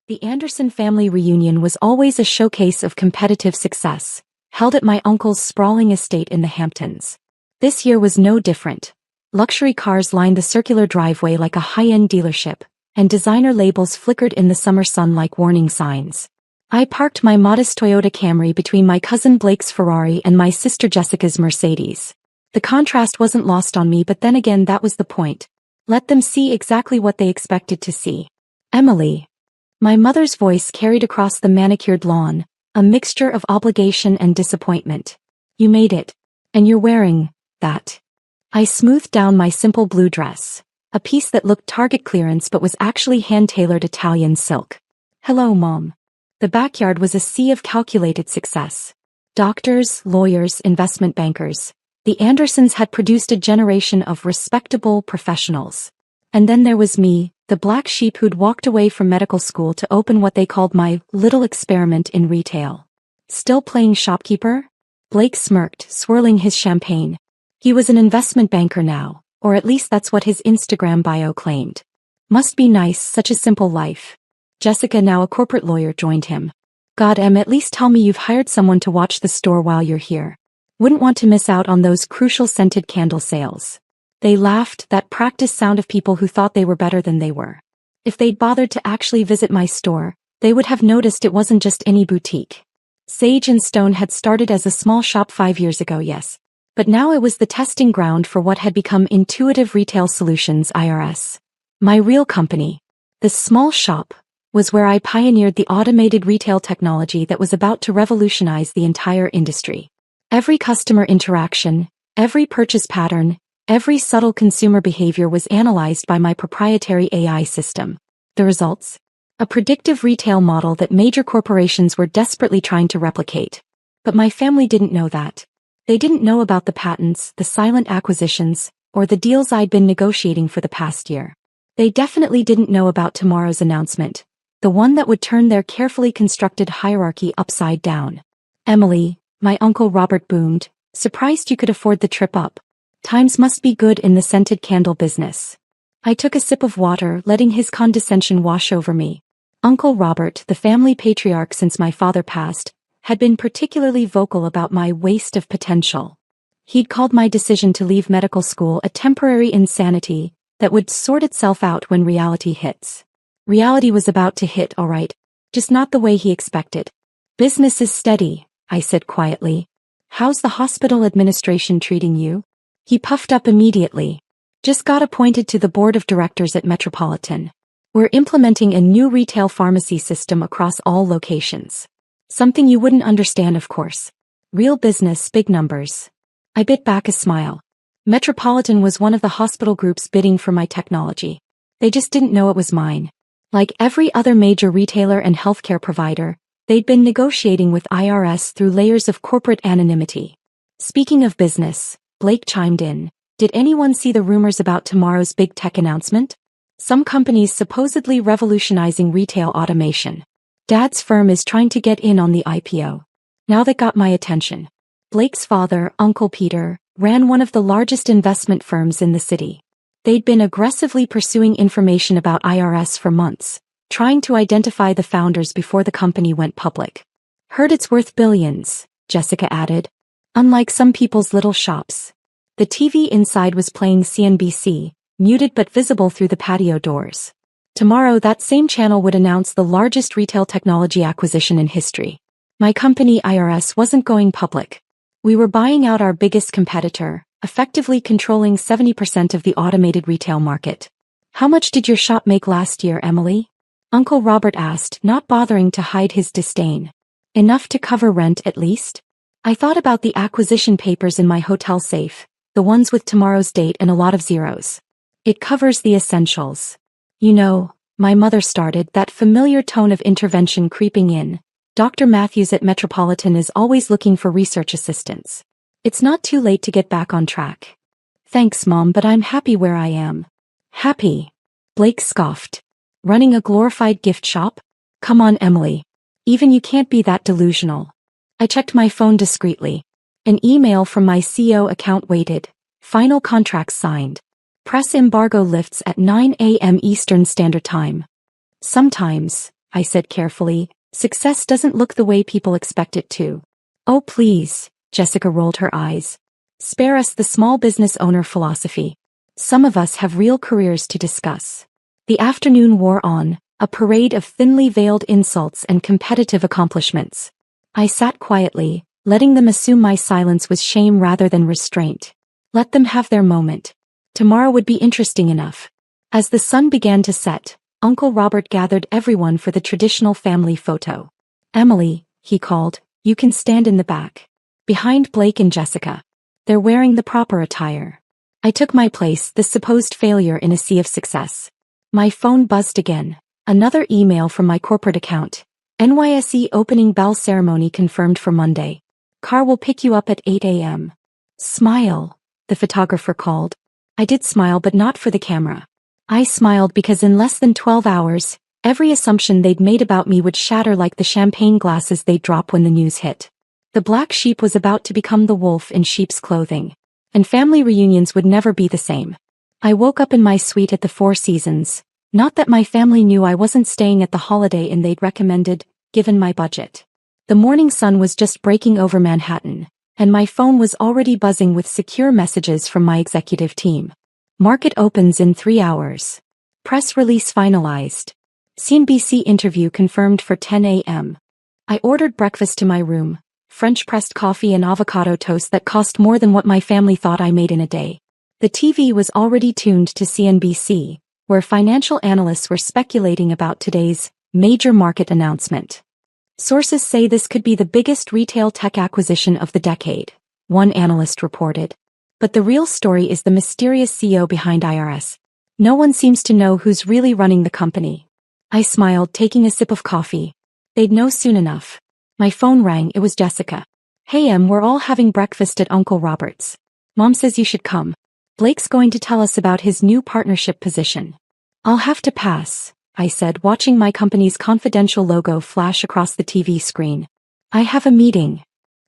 The Anderson family reunion was always a showcase of competitive success, held at my uncle's sprawling estate in the Hamptons. This year was no different. Luxury cars lined the circular driveway like a high-end dealership, and designer labels flickered in the summer sun like warning signs. I parked my modest Toyota Camry between my cousin Blake's Ferrari and my sister Jessica's Mercedes. The contrast wasn't lost on me, but then again that was the point. Let them see exactly what they expected to see. Emily. My mother's voice carried across the manicured lawn, a mixture of obligation and disappointment. You made it. And you're wearing that. I smoothed down my simple blue dress, a piece that looked Target clearance but was actually hand-tailored Italian silk. Hello, Mom. The backyard was a sea of calculated success. Doctors, lawyers, investment bankers. The Andersons had produced a generation of respectable professionals. And then there was me, the black sheep who'd walked away from medical school to open what they called my little experiment in retail. Still playing shopkeeper? Blake smirked, swirling his champagne. He was an investment banker now, or at least that's what his Instagram bio claimed. Must be nice, such a simple life. Jessica, now a corporate lawyer, joined him. God, Em, at least tell me you've hired someone to watch the store while you're here. Wouldn't want to miss out on those crucial scented candle sales. They laughed, that practiced sound of people who thought they were better than they were. If they'd bothered to actually visit my store, they would have noticed it wasn't just any boutique. Sage and Stone had started as a small shop 5 years ago, yes. But now it was the testing ground for what had become Intuitive Retail Solutions IRS. My real company. The small shop was where I pioneered the automated retail technology that was about to revolutionize the entire industry. Every customer interaction, every purchase pattern, every subtle consumer behavior was analyzed by my proprietary AI system. The results? A predictive retail model that major corporations were desperately trying to replicate. But my family didn't know that. They didn't know about the patents, the silent acquisitions, or the deals I'd been negotiating for the past year. They definitely didn't know about tomorrow's announcement, the one that would turn their carefully constructed hierarchy upside down. Emily, my Uncle Robert boomed, surprised you could afford the trip up. Times must be good in the scented candle business. I took a sip of water, letting his condescension wash over me. Uncle Robert, the family patriarch since my father passed, had been particularly vocal about my waste of potential. He'd called my decision to leave medical school a temporary insanity that would sort itself out when reality hits. Reality was about to hit, all right, just not the way he expected. Business is steady, I said quietly. How's the hospital administration treating you? He puffed up immediately. Just got appointed to the board of directors at Metropolitan. We're implementing a new retail pharmacy system across all locations. Something you wouldn't understand, of course. Real business, big numbers. I bit back a smile. Metropolitan was one of the hospital groups bidding for my technology. They just didn't know it was mine. Like every other major retailer and healthcare provider, they'd been negotiating with IRS through layers of corporate anonymity. Speaking of business, Blake chimed in. Did anyone see the rumors about tomorrow's big tech announcement? Some companies supposedly revolutionizing retail automation. Dad's firm is trying to get in on the IPO. Now that got my attention. Blake's father, Uncle Peter, ran one of the largest investment firms in the city. They'd been aggressively pursuing information about IRS for months, trying to identify the founders before the company went public. Heard it's worth billions, Jessica added. Unlike some people's little shops. The TV inside was playing CNBC, muted but visible through the patio doors. Tomorrow that same channel would announce the largest retail technology acquisition in history. My company IRS wasn't going public. We were buying out our biggest competitor, effectively controlling 70% of the automated retail market. How much did your shop make last year, Emily? Uncle Robert asked, not bothering to hide his disdain. Enough to cover rent at least? I thought about the acquisition papers in my hotel safe, the ones with tomorrow's date and a lot of zeros. It covers the essentials. You know, my mother started, that familiar tone of intervention creeping in. Dr. Matthews at Metropolitan is always looking for research assistants. It's not too late to get back on track. Thanks, Mom, but I'm happy where I am. Happy? Blake scoffed. Running a glorified gift shop? Come on, Emily. Even you can't be that delusional. I checked my phone discreetly. An email from my CO account waited. Final contracts signed. Press embargo lifts at 9 a.m. Eastern Standard Time. Sometimes, I said carefully. Success doesn't look the way people expect it to. Oh please, Jessica rolled her eyes. Spare us the small business owner philosophy. Some of us have real careers to discuss. The afternoon wore on, a parade of thinly veiled insults and competitive accomplishments. I sat quietly, letting them assume my silence was shame rather than restraint. Let them have their moment. Tomorrow would be interesting enough. As the sun began to set, Uncle Robert gathered everyone for the traditional family photo. Emily, he called, you can stand in the back. Behind Blake and Jessica. They're wearing the proper attire. I took my place, the supposed failure in a sea of success. My phone buzzed again. Another email from my corporate account. NYSE opening bell ceremony confirmed for Monday. Car will pick you up at 8 a.m. Smile, the photographer called. I did smile, but not for the camera. I smiled because in less than 12 hours, every assumption they'd made about me would shatter like the champagne glasses they'd drop when the news hit. The black sheep was about to become the wolf in sheep's clothing. And family reunions would never be the same. I woke up in my suite at the Four Seasons. Not that my family knew I wasn't staying at the Holiday Inn they'd recommended, given my budget. The morning sun was just breaking over Manhattan, and my phone was already buzzing with secure messages from my executive team. Market opens in 3 hours. Press release finalized. CNBC interview confirmed for 10 a.m. I ordered breakfast to my room, French pressed coffee and avocado toast that cost more than what my family thought I made in a day. The TV was already tuned to CNBC, where financial analysts were speculating about today's major market announcement. Sources say this could be the biggest retail tech acquisition of the decade, one analyst reported. But the real story is the mysterious CEO behind IRS. No one seems to know who's really running the company. I smiled, taking a sip of coffee. They'd know soon enough. My phone rang, it was Jessica. Hey we're all having breakfast at Uncle Robert's. Mom says you should come. Blake's going to tell us about his new partnership position. I'll have to pass, I said, watching my company's confidential logo flash across the TV screen. I have a meeting.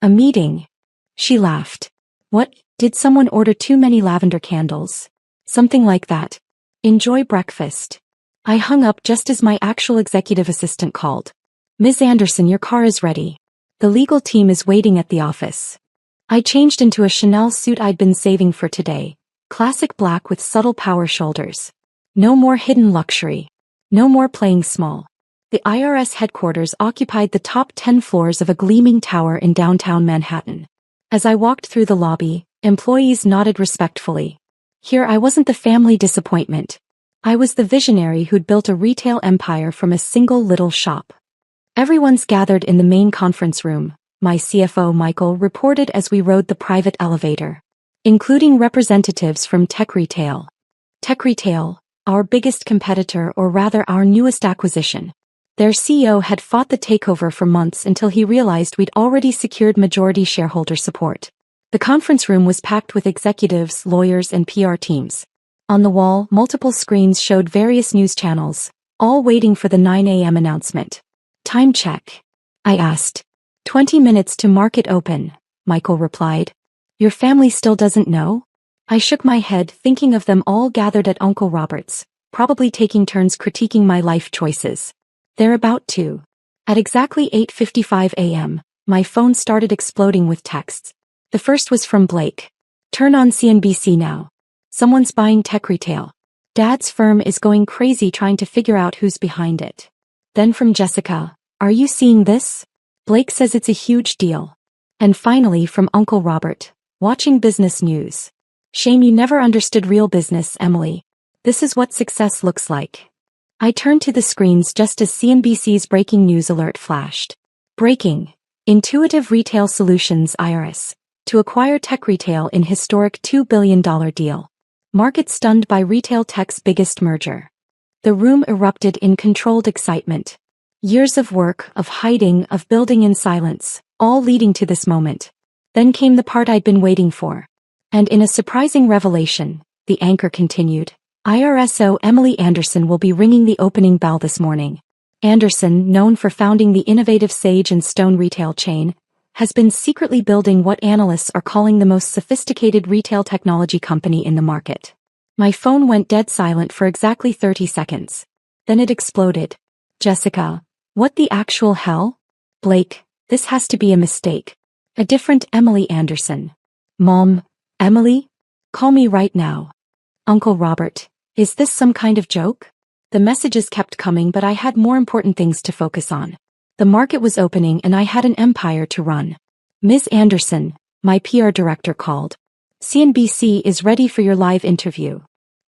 A meeting? She laughed. What, did someone order too many lavender candles? Something like that. Enjoy breakfast. I hung up just as my actual executive assistant called. Ms. Anderson, your car is ready. The legal team is waiting at the office. I changed into a Chanel suit I'd been saving for today. Classic black with subtle power shoulders. No more hidden luxury. No more playing small. The IRS headquarters occupied the top 10 floors of a gleaming tower in downtown Manhattan. As I walked through the lobby, employees nodded respectfully. Here I wasn't the family disappointment. I was the visionary who'd built a retail empire from a single little shop. Everyone's gathered in the main conference room, my CFO Michael reported as we rode the private elevator. Including representatives from tech retail. Tech retail, our biggest competitor, or rather our newest acquisition. Their CEO had fought the takeover for months until he realized we'd already secured majority shareholder support. The conference room was packed with executives, lawyers, and PR teams. On the wall, multiple screens showed various news channels, all waiting for the 9 a.m. announcement. Time check. I asked. 20 minutes to market open, Michael replied. Your family still doesn't know? I shook my head, thinking of them all gathered at Uncle Robert's, probably taking turns critiquing my life choices. They're about to. At exactly 8:55 a.m., my phone started exploding with texts. The first was from Blake. Turn on CNBC now. Someone's buying tech retail. Dad's firm is going crazy trying to figure out who's behind it. Then from Jessica, are you seeing this? Blake says it's a huge deal. And finally from Uncle Robert, watching business news. Shame you never understood real business, Emily. This is what success looks like. I turned to the screens just as CNBC's breaking news alert flashed. Breaking. Intuitive Retail Solutions IRS. To acquire tech retail in historic $2 billion deal. Market stunned by retail tech's biggest merger. The room erupted in controlled excitement. Years of work, of hiding, of building in silence, all leading to this moment. Then came the part I'd been waiting for. And in a surprising revelation, the anchor continued. IRSO Emily Anderson will be ringing the opening bell this morning. Anderson, known for founding the innovative Sage and Stone retail chain, has been secretly building what analysts are calling the most sophisticated retail technology company in the market. My phone went dead silent for exactly 30 seconds. Then it exploded. Jessica, What the actual hell? Blake, this has to be a mistake. A different Emily Anderson. Mom, Emily? Call me right now. Uncle Robert, is this some kind of joke? The messages kept coming, but I had more important things to focus on. The market was opening and I had an empire to run. Ms. Anderson, my PR director called. CNBC is ready for your live interview.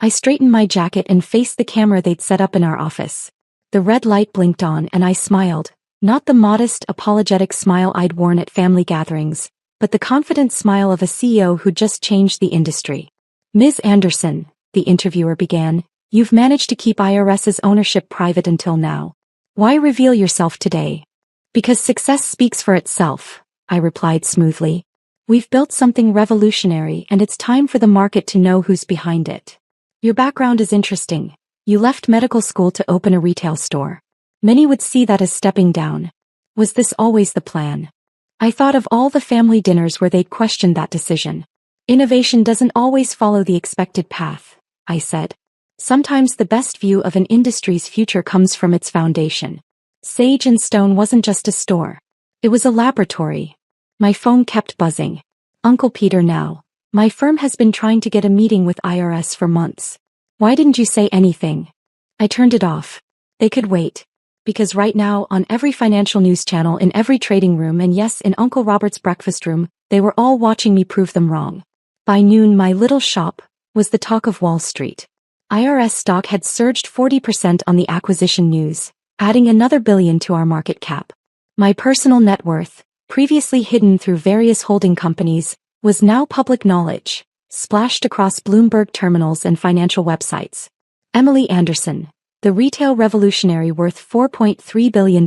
I straightened my jacket and faced the camera they'd set up in our office. The red light blinked on and I smiled, not the modest, apologetic smile I'd worn at family gatherings, but the confident smile of a CEO who'd just changed the industry. Ms. Anderson, the interviewer began, you've managed to keep IRS's ownership private until now. Why reveal yourself today? Because success speaks for itself, I replied smoothly. We've built something revolutionary and it's time for the market to know who's behind it. Your background is interesting. You left medical school to open a retail store. Many would see that as stepping down. Was this always the plan? I thought of all the family dinners where they'd questioned that decision. Innovation doesn't always follow the expected path, I said. Sometimes the best view of an industry's future comes from its foundation. Sage and Stone wasn't just a store. It was a laboratory. My phone kept buzzing. Uncle Peter now. My firm has been trying to get a meeting with IRS for months. Why didn't you say anything? I turned it off. They could wait. Because right now, on every financial news channel, in every trading room, and yes, in Uncle Robert's breakfast room, they were all watching me prove them wrong. By noon, my little shop was the talk of Wall Street. IRS stock had surged 40% on the acquisition news, adding another billion to our market cap. My personal net worth, previously hidden through various holding companies, was now public knowledge, splashed across Bloomberg terminals and financial websites. Emily Anderson, the retail revolutionary worth $4.3 billion.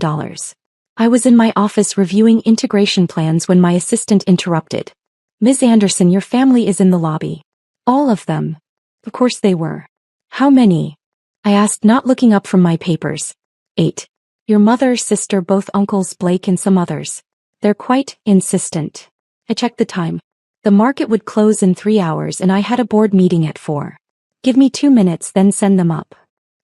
I was in my office reviewing integration plans when my assistant interrupted. Ms. Anderson, your family is in the lobby. All of them. Of course they were. How many? I asked, not looking up from my papers. 8. Your mother, sister, both uncles, Blake and some others. They're quite insistent. I checked the time. The market would close in 3 hours and I had a board meeting at 4. Give me 2 minutes, then send them up.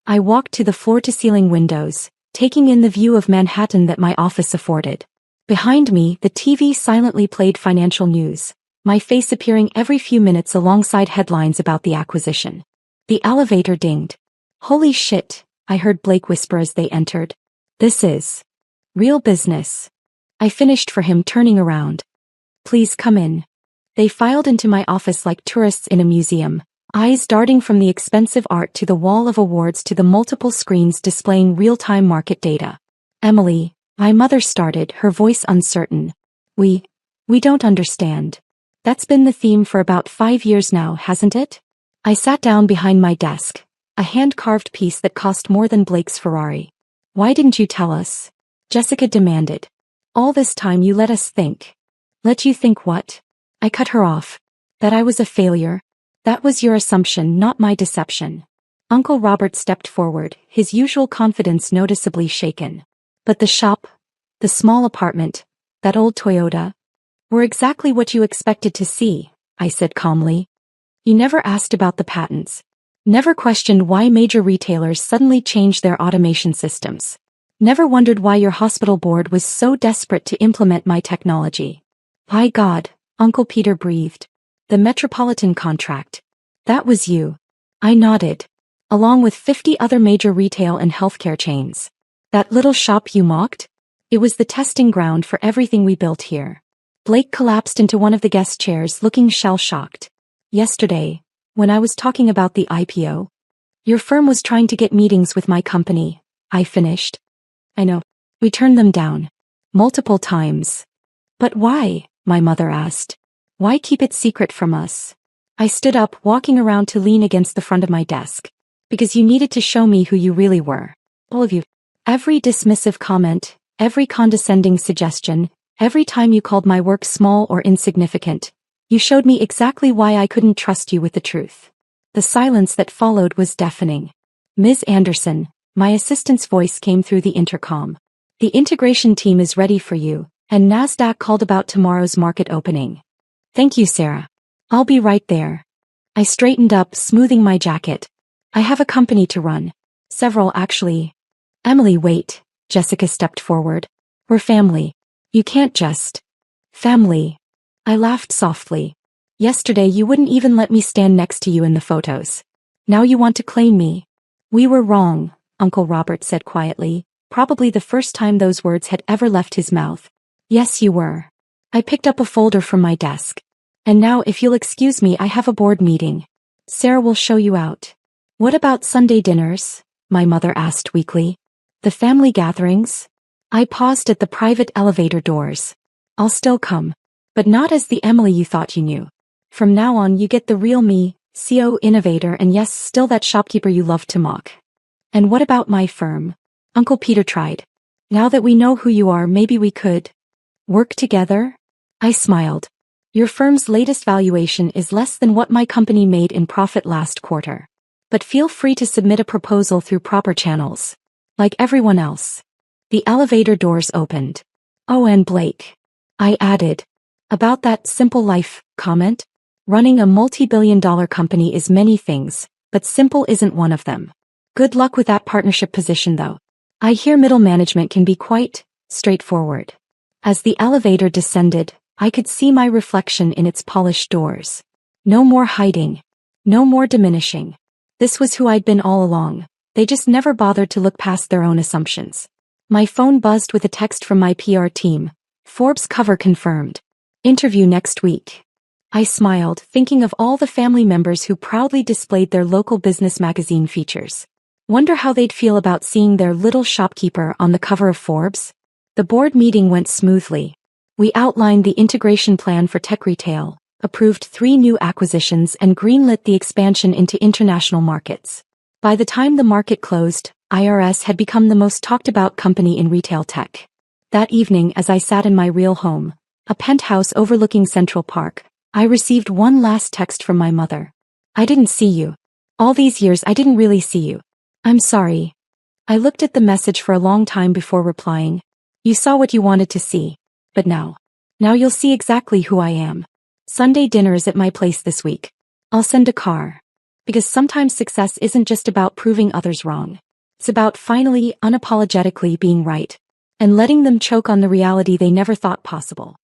I walked to the floor-to-ceiling windows, taking in the view of Manhattan that my office afforded. Behind me, the TV silently played financial news, my face appearing every few minutes alongside headlines about the acquisition. The elevator dinged. Holy shit, I heard Blake whisper as they entered. This is real business. I finished for him, turning around. Please come in. They filed into my office like tourists in a museum, eyes darting from the expensive art to the wall of awards to the multiple screens displaying real-time market data. Emily, my mother started, her voice uncertain. We don't understand. That's been the theme for about 5 years now, hasn't it? I sat down behind my desk, a hand-carved piece that cost more than Blake's Ferrari. Why didn't you tell us? Jessica demanded. All this time you let us think. Let you think what? I cut her off. That I was a failure. That was your assumption, not my deception. Uncle Robert stepped forward, his usual confidence noticeably shaken. But the shop, the small apartment, that old Toyota, were exactly what you expected to see, I said calmly. You never asked about the patents. Never questioned why major retailers suddenly changed their automation systems. Never wondered why your hospital board was so desperate to implement my technology. By God, Uncle Peter breathed. The Metropolitan contract. That was you. I nodded. Along with 50 other major retail and healthcare chains. That little shop you mocked? It was the testing ground for everything we built here. Blake collapsed into one of the guest chairs, looking shell-shocked. Yesterday, when I was talking about the IPO, your firm was trying to get meetings with my company, I finished. I know. We turned them down. Multiple times. But why? My mother asked. Why keep it secret from us? I stood up, walking around to lean against the front of my desk. Because you needed to show me who you really were. All of you. Every dismissive comment, every condescending suggestion, every time you called my work small or insignificant, you showed me exactly why I couldn't trust you with the truth. The silence that followed was deafening. Ms. Anderson, my assistant's voice came through the intercom. The integration team is ready for you, and NASDAQ called about tomorrow's market opening. Thank you, Sarah. I'll be right there. I straightened up, smoothing my jacket. I have a company to run. Several, actually. Emily, wait. Jessica stepped forward. We're family. You can't just. Family. I laughed softly. Yesterday you wouldn't even let me stand next to you in the photos. Now you want to claim me. We were wrong, Uncle Robert said quietly, probably the first time those words had ever left his mouth. Yes, you were. I picked up a folder from my desk. And now if you'll excuse me, I have a board meeting. Sarah will show you out. What about Sunday dinners? My mother asked weakly. The family gatherings? I paused at the private elevator doors. I'll still come. But not as the Emily you thought you knew. From now on you get the real me, CO innovator, and yes, still that shopkeeper you loved to mock. And what about my firm? Uncle Peter tried. Now that we know who you are, maybe we could work together? I smiled. Your firm's latest valuation is less than what my company made in profit last quarter. But feel free to submit a proposal through proper channels. Like everyone else. The elevator doors opened. Oh, and Blake. I added. About that simple life comment? Running a multi-billion-dollar company is many things, but simple isn't one of them. Good luck with that partnership position though. I hear middle management can be quite straightforward. As the elevator descended, I could see my reflection in its polished doors. No more hiding. No more diminishing. This was who I'd been all along. They just never bothered to look past their own assumptions. My phone buzzed with a text from my PR team. Forbes cover confirmed. Interview next week. I smiled, thinking of all the family members who proudly displayed their local business magazine features. Wonder how they'd feel about seeing their little shopkeeper on the cover of Forbes? The board meeting went smoothly. We outlined the integration plan for tech retail, approved 3 new acquisitions, and greenlit the expansion into international markets. By the time the market closed, IRS had become the most talked about company in retail tech. That evening, as I sat in my real home, a penthouse overlooking Central Park, I received one last text from my mother. I didn't see you. All these years I didn't really see you. I'm sorry. I looked at the message for a long time before replying. You saw what you wanted to see. But now you'll see exactly who I am. Sunday dinner is at my place this week. I'll send a car. Because sometimes success isn't just about proving others wrong. It's about finally, unapologetically being right. And letting them choke on the reality they never thought possible.